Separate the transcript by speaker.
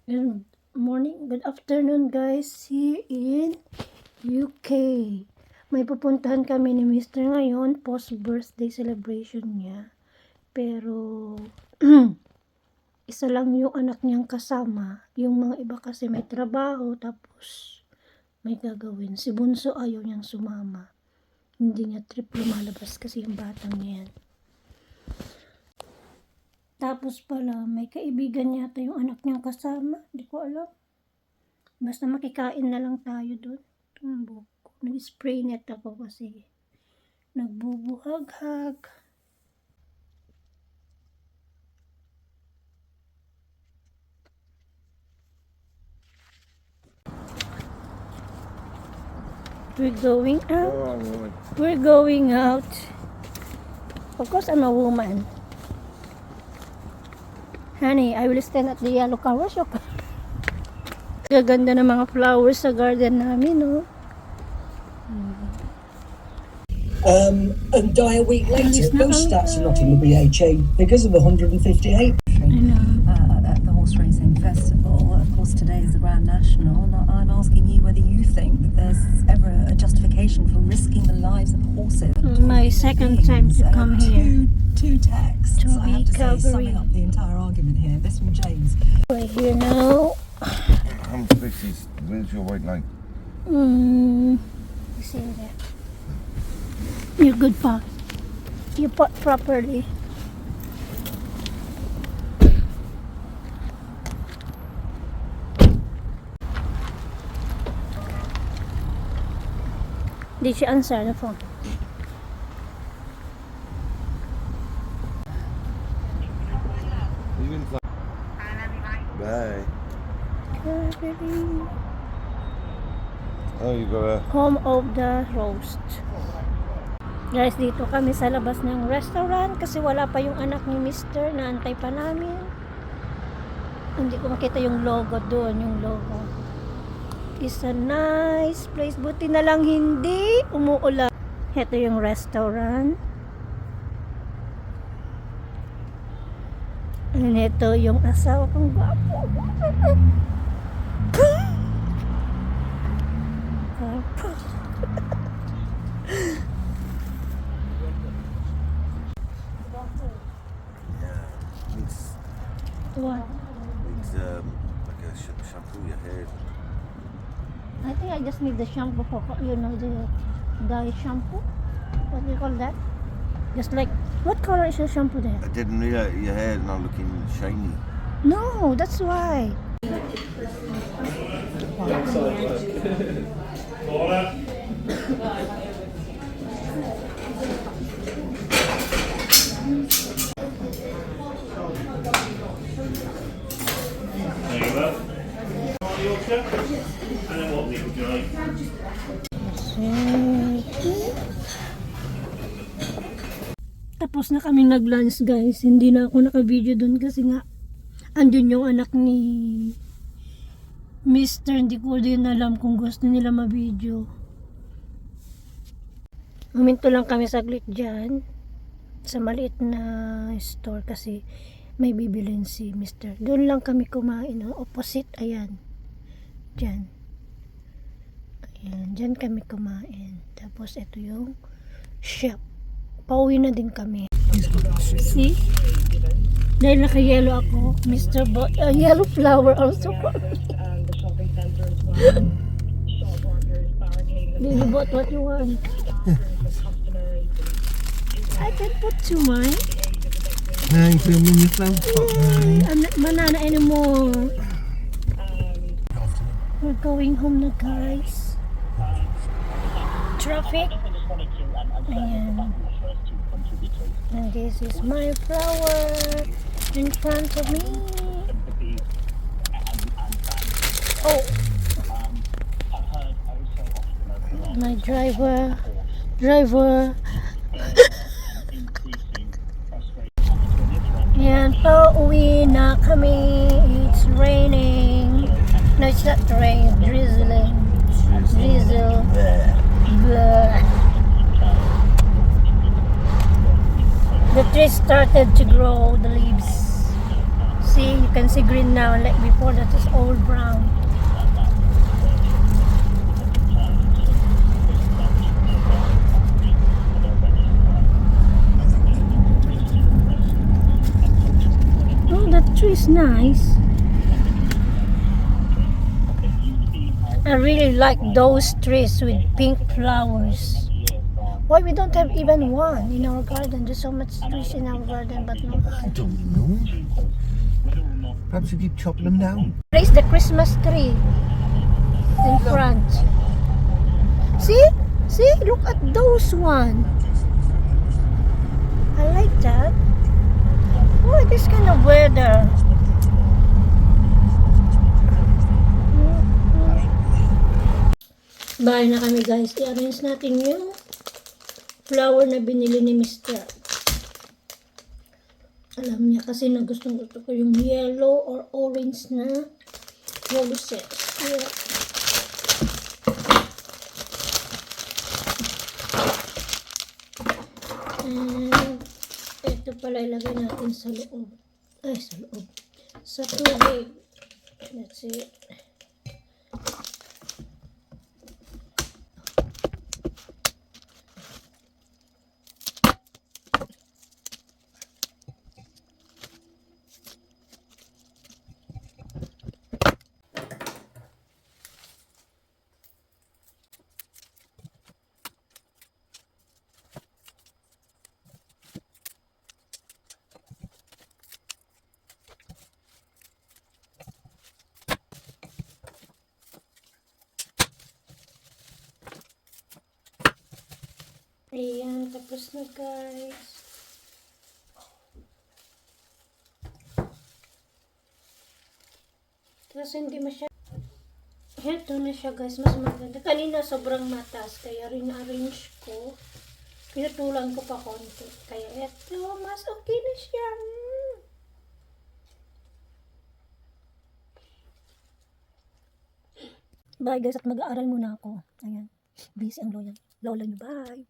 Speaker 1: Good morning, good afternoon guys here in UK. May pupuntahan kami ni Mr. ngayon, post-birthday celebration niya. Pero isa lang yung anak niyang kasama. Yung mga iba kasi may trabaho tapos may gagawin. Si Bunso ayaw niyang sumama. Hindi niya trip lumalabas kasi yung batang yan. Tapos pala, may kaibigan yata yung anak niyang kasama. Hindi ko alam. Basta makikain na lang tayo doon. Tumbok. Nag-spray net ako kasi nagbubuhag-hag. We're going out. We're going out. Of course, I'm a woman. Honey, I will stand at the yellow car. Where's your car? Gaganda ng mga flowers sa garden namin, no?
Speaker 2: And die a week later. Those stats are not in the BHA because of the 158.
Speaker 1: I know.
Speaker 3: At the horse racing festival. Of course, today is the Grand National, and I'm asking you whether you think that there's ever a justification for risking the lives of horses.
Speaker 1: My second time to come here.
Speaker 3: Two texts.
Speaker 1: To
Speaker 3: I have to say,
Speaker 1: Calgary.
Speaker 3: summing up the entire argument here. This from James.
Speaker 1: We're here now.
Speaker 4: How much fish is, where's your white line?
Speaker 1: You see that? You're good, pa. You pot properly. Did she answer the phone?
Speaker 4: Bye. Oh, you got a...
Speaker 1: Home of the roast. Guys, dito kami sa labas ng restaurant kasi wala pa yung anak ni Mr. Naantay pa namin. Hindi ko makita yung logo doon, yung logo. It's a nice place. Buti na lang hindi umuulan. Ito yung restaurant. And ito yung asawa kong gwapo. Gwapo.
Speaker 4: It's,
Speaker 1: What?
Speaker 4: it's like a shampoo your hair.
Speaker 1: I think I just need the shampoo for, you know, the dye shampoo. What do you call that? Just like, what color is your shampoo there?
Speaker 4: I didn't realize your hair not looking shiny.
Speaker 1: No, that's why.
Speaker 5: There you go. Yorkshire. And then what meat would you like?
Speaker 1: Tapos na kami nag-lunch guys. Hindi na ako naka-video doon kasi nga andun yung anak ni Mr. Hindi ko din alam kung gusto nila ma-video. Huminto lang kami saglit dyan sa maliit na store kasi may bibilin si Mr. Doon lang kami kumain. Opposite, ayan. Dyan. Ayan, dyan kami kumain. Tapos ito yung shop. Pauwi na din kami. See? Dahil naka-yellow ako, Mr. Yellow flower also for me. Baby bought what you want. I can put two mine.
Speaker 4: Thanks, I'm in your phone.
Speaker 1: I'm not banana anymore. We're going home na guys. Traffic. Ayan. And this is my flower in front of me. Oh. My driver. Yan po, uwi na kami. It's raining. No, it's not rain. Drizzling. Drizzle. Blah. The tree started to grow the leaves. See, you can see green now, like before that is all brown. Oh, that tree is nice. I really like those trees with pink flowers. Why we don't have even one in our garden? There's so much trees in our garden, but no.
Speaker 4: I don't know. Perhaps we keep chopping them down.
Speaker 1: Place the Christmas tree in front. See? See? Look at those one. I like that. Oh, this kind of weather. Bahay na kami guys. I-arrange natin yung flower na binili ni Mr. Alam niya kasi na gusto ko yung yellow or orange na roses. Yeah. And ito pala ilagay natin sa loob. Ay, sa loob. Sa tubig. That's it. Ayan, tapos na guys. Kasi hindi masyadong. Ito na siya guys, mas maganda. Kanina sobrang mataas, kaya rin-arrange ko. Pinutulan ko pa konti. Kaya ito, mas okay na siya. Bye guys, at mag-aaral muna ako. Ayan, busy ang lola niyo. Bye!